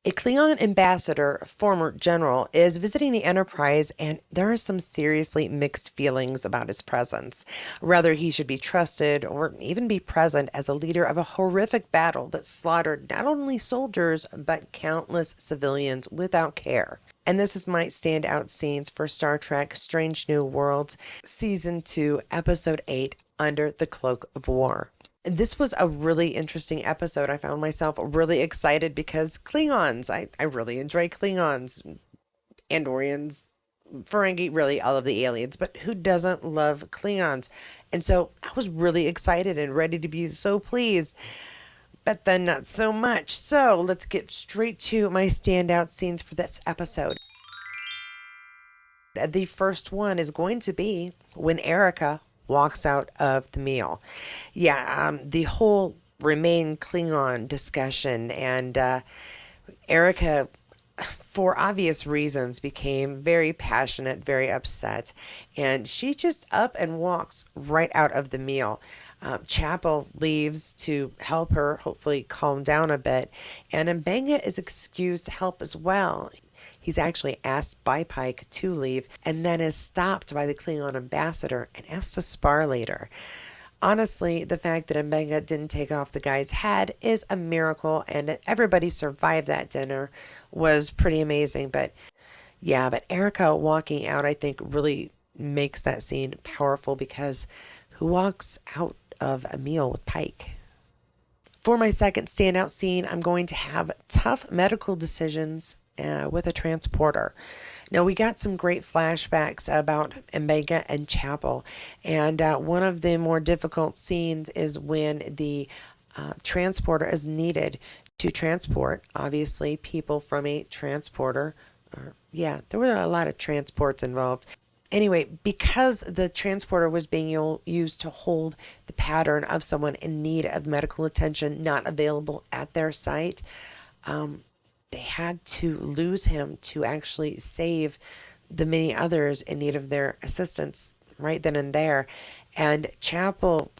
A Klingon ambassador, former general, is visiting the Enterprise, and there are some seriously mixed feelings about his presence. Whether he should be trusted or even be present as a leader of a horrific battle that slaughtered not only soldiers but countless civilians without care. And this is my standout scenes for Star Trek Strange New Worlds, Season 2, Episode 8, Under the Cloak of War. This was a really interesting episode. I found myself really excited because Klingons, I really enjoy Klingons, Andorians, Ferengi, really all of the aliens, but who doesn't love Klingons? And so I was really excited and ready to be so pleased, but then not so much. So let's get straight to my standout scenes for this episode. The first one is going to be when Erica walks out of the meal. Yeah, the whole remain Klingon discussion, and Erica, for obvious reasons, became very passionate, very upset, and she just up and walks right out of the meal. Chapel leaves to help her hopefully calm down a bit, and Mbenga is excused to help as well. He's actually asked by Pike to leave and then is stopped by the Klingon ambassador and asked to spar later. Honestly, the fact that Mbenga didn't take off the guy's head is a miracle, and that everybody survived that dinner was pretty amazing. But yeah, but Erica walking out, I think, really makes that scene powerful because who walks out of a meal with Pike? For my second standout scene, I'm going to have tough medical decisions with a transporter. Now, we got some great flashbacks about Mbenga and Chapel, and one of the more difficult scenes is when the transporter is needed to transport, obviously, people from a transporter. Yeah, there were a lot of transports involved. Anyway, because the transporter was being used to hold the pattern of someone in need of medical attention not available at their site, they had to lose him to actually save the many others in need of their assistance right then and there. And Chapel,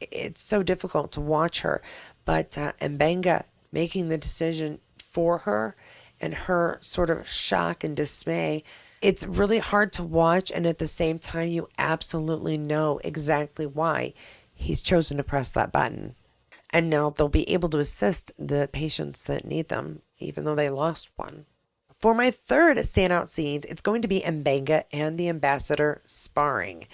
it's so difficult to watch her, but Mbenga making the decision for her and her sort of shock and dismay, it's really hard to watch, and at the same time, you absolutely know exactly why he's chosen to press that button. And now they'll be able to assist the patients that need them, even though they lost one. For my third standout scenes, it's going to be Mbenga and the ambassador sparring.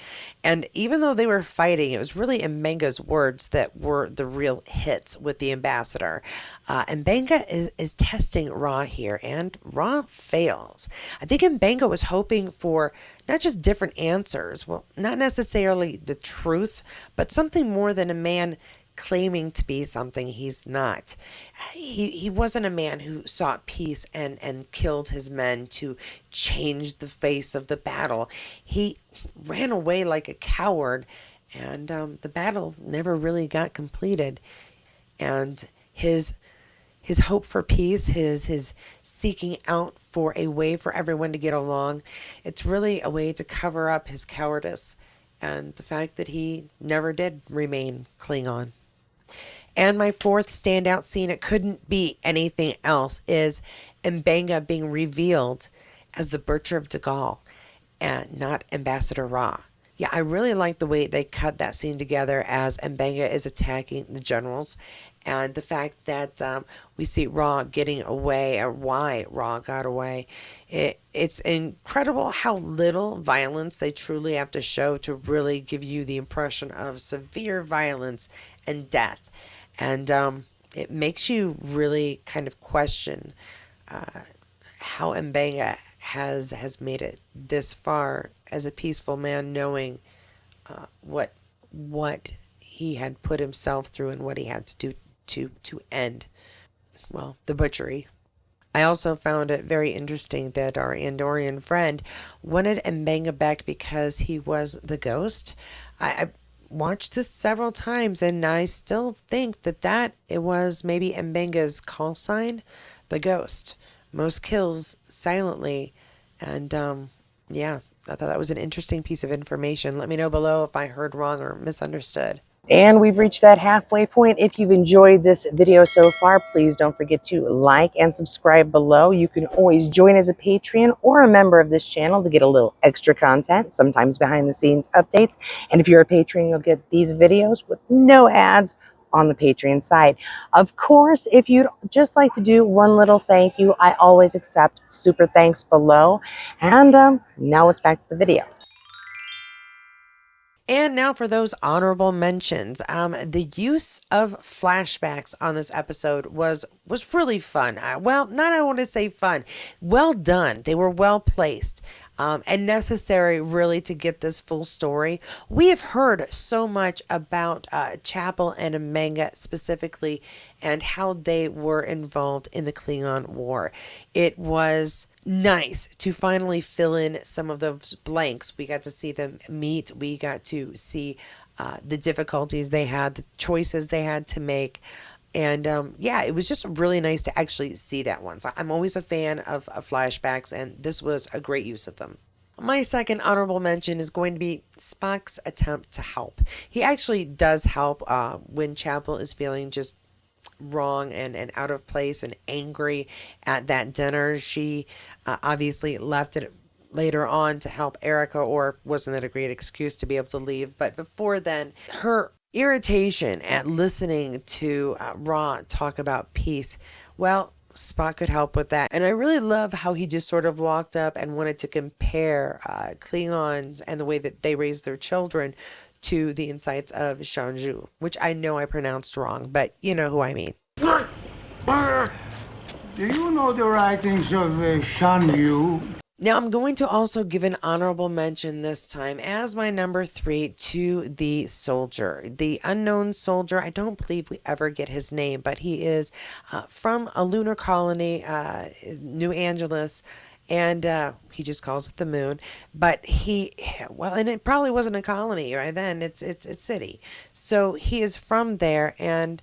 And even though they were fighting, it was really Mbenga's words that were the real hits with the ambassador. Mbenga is testing Ra here, and Ra fails. I think Mbenga was hoping for not just different answers, well, not necessarily the truth, but something more than a man claiming to be something he's not. He wasn't a man who sought peace and killed his men to change the face of the battle. He ran away like a coward, and the battle never really got completed. And his hope for peace, his seeking out for a way for everyone to get along, it's really a way to cover up his cowardice and the fact that he never did remain Klingon. And my fourth standout scene, it couldn't be anything else, is Mbenga being revealed as the Butcher of Dagall and not Ambassador Ra. Yeah, I really like the way they cut that scene together as Mbenga is attacking the generals, and the fact that we see Ra getting away, or why Ra got away. It's incredible how little violence they truly have to show to really give you the impression of severe violence and death. And it makes you really kind of question how Mbenga has made it this far as a peaceful man, knowing what he had put himself through and what he had to do to end, well, the butchery. I also found it very interesting that our Andorian friend wanted Mbenga back because he was the ghost. I watched this several times, and I still think that it was maybe Mbenga's call sign, the ghost. Most kills silently, and yeah, I thought that was an interesting piece of information. Let me know below if I heard wrong or misunderstood. And we've reached that halfway point. If you've enjoyed this video so far, please don't forget to like and subscribe below. You can always join as a Patreon or a member of this channel to get a little extra content, sometimes behind the scenes updates. And if you're a patron, you'll get these videos with no ads on the Patreon side. Of course, if you'd just like to do one little thank you, I always accept super thanks below. And now it's back to the video. And now for those honorable mentions. The use of flashbacks on this episode was really fun. Well, not I want to say fun. Well done. They were well placed. And necessary really to get this full story. We have heard so much about Chapel and Manga specifically and how they were involved in the Klingon War. It was nice to finally fill in some of those blanks. We got to see them meet. We got to see the difficulties they had, the choices they had to make. And yeah, it was just really nice to actually see that one. So I'm always a fan of flashbacks, and this was a great use of them. My second honorable mention is going to be Spock's attempt to help. He actually does help when Chapel is feeling just wrong and out of place and angry at that dinner. She obviously left it later on to help Erica, or wasn't it a great excuse to be able to leave? But before then, her irritation at listening to Ra talk about peace, well, Spock could help with that. And I really love how he just sort of walked up and wanted to compare Klingons and the way that they raise their children to the insights of Shanju, which I know I pronounced wrong, but you know who I mean. Do you know the writings of Shan Yu? Now, I'm going to also give an honorable mention this time as my number 3 to the soldier. The unknown soldier, I don't believe we ever get his name, but he is from a lunar colony, New Angeles, and he just calls it the moon. But well, and it probably wasn't a colony right then, it's city. So he is from there, and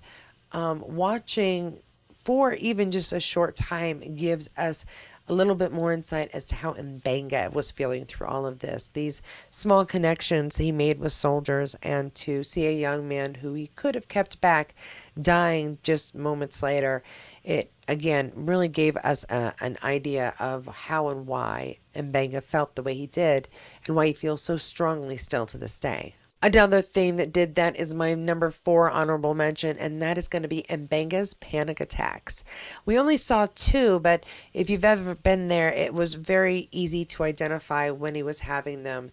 watching for even just a short time gives us a little bit more insight as to how Mbanga was feeling through all of this. These small connections he made with soldiers, and to see a young man who he could have kept back dying just moments later, it again really gave us an idea of how and why Mbanga felt the way he did and why he feels so strongly still to this day. Another thing that did that is my number 4 honorable mention, and that is going to be Mbanga's panic attacks. We only saw 2, but if you've ever been there, it was very easy to identify when he was having them.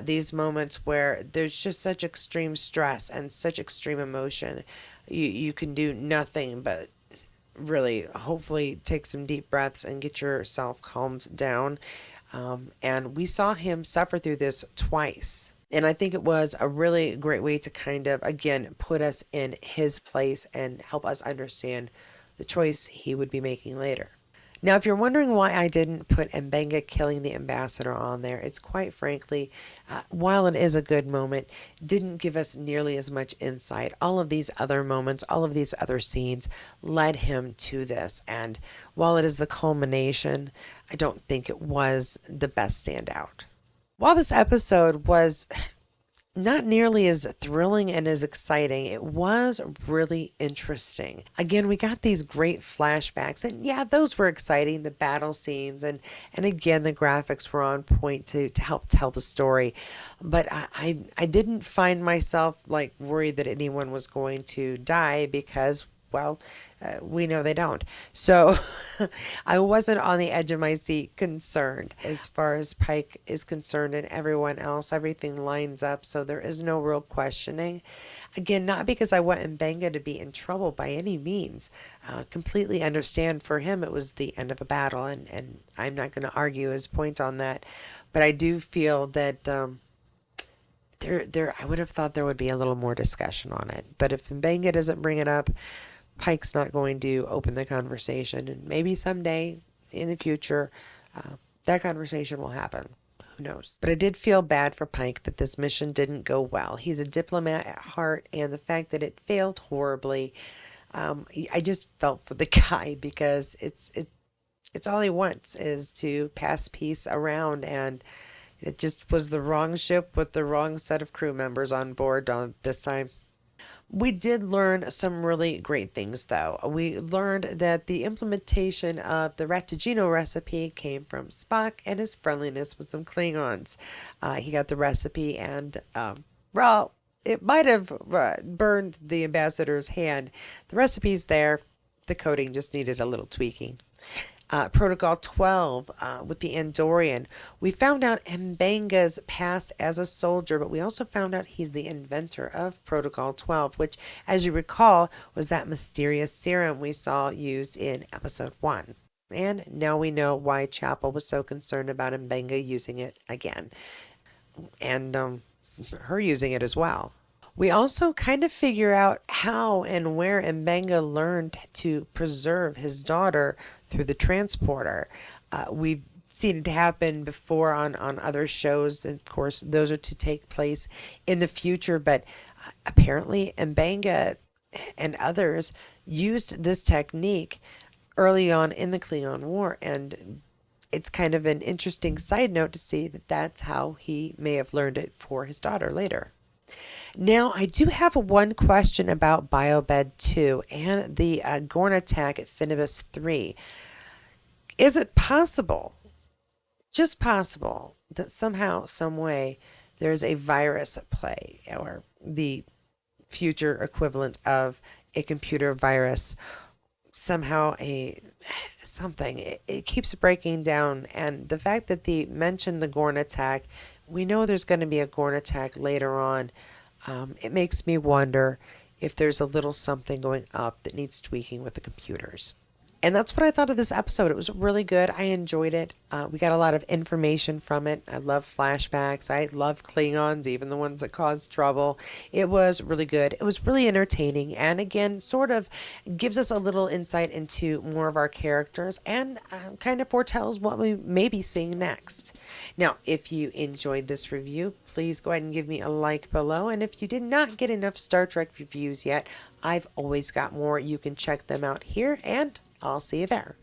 These moments where there's just such extreme stress and such extreme emotion, you can do nothing but really hopefully take some deep breaths and get yourself calmed down. And we saw him suffer through this twice. And I think it was a really great way to kind of, again, put us in his place and help us understand the choice he would be making later. Now, if you're wondering why I didn't put Mbanga killing the ambassador on there, it's quite frankly, while it is a good moment, didn't give us nearly as much insight. All of these other moments, all of these other scenes led him to this. And while it is the culmination, I don't think it was the best standout. While this episode was not nearly as thrilling and as exciting, it was really interesting. Again, we got these great flashbacks, and yeah, those were exciting, the battle scenes, and again, the graphics were on point to help tell the story. But I didn't find myself like worried that anyone was going to die because, well, we know they don't. So I wasn't on the edge of my seat concerned. As far as Pike is concerned and everyone else, everything lines up. So there is no real questioning. Again, not because I want Mbanga to be in trouble by any means. Completely understand for him it was the end of a battle, and I'm not going to argue his point on that. But I do feel that I would have thought there would be a little more discussion on it. But if Mbanga doesn't bring it up, Pike's not going to open the conversation, and maybe someday in the future, that conversation will happen. Who knows? But I did feel bad for Pike that this mission didn't go well. He's a diplomat at heart, and the fact that it failed horribly, I just felt for the guy because it's all he wants is to pass peace around, and it just was the wrong ship with the wrong set of crew members on board on this time. We did learn some really great things, though. We learned that the implementation of the Rattagino recipe came from Spock and his friendliness with some Klingons. He got the recipe, and, well, it might have burned the ambassador's hand. The recipe's there, the coding just needed a little tweaking. Protocol 12 with the Andorian. We found out Mbenga's past as a soldier, but we also found out he's the inventor of Protocol 12, which, as you recall, was that mysterious serum we saw used in episode 1. And now we know why Chapel was so concerned about Mbenga using it again, and her using it as well. We also kind of figure out how and where Mbenga learned to preserve his daughter through the transporter. We've seen it happen before on other shows, and of course, those are to take place in the future. But apparently, Mbenga and others used this technique early on in the Klingon War, and it's kind of an interesting side note to see that that's how he may have learned it for his daughter later. Now, I do have one question about Biobed 2 and the Gorn attack at Finibus 3. Is it possible, just possible, that somehow, some way, there's a virus at play, or the future equivalent of a computer virus, somehow a something? It keeps breaking down, and the fact that they mentioned the Gorn attack, we know there's going to be a Gorn attack later on. It makes me wonder if there's a little something going up that needs tweaking with the computers. And that's what I thought of this episode. It was really good. I enjoyed it. We got a lot of information from it. I love flashbacks. I love Klingons, even the ones that cause trouble. It was really good. It was really entertaining. And again, sort of gives us a little insight into more of our characters and kind of foretells what we may be seeing next. Now, if you enjoyed this review, please go ahead and give me a like below. And if you did not get enough Star Trek reviews yet, I've always got more. You can check them out here, and I'll see you there.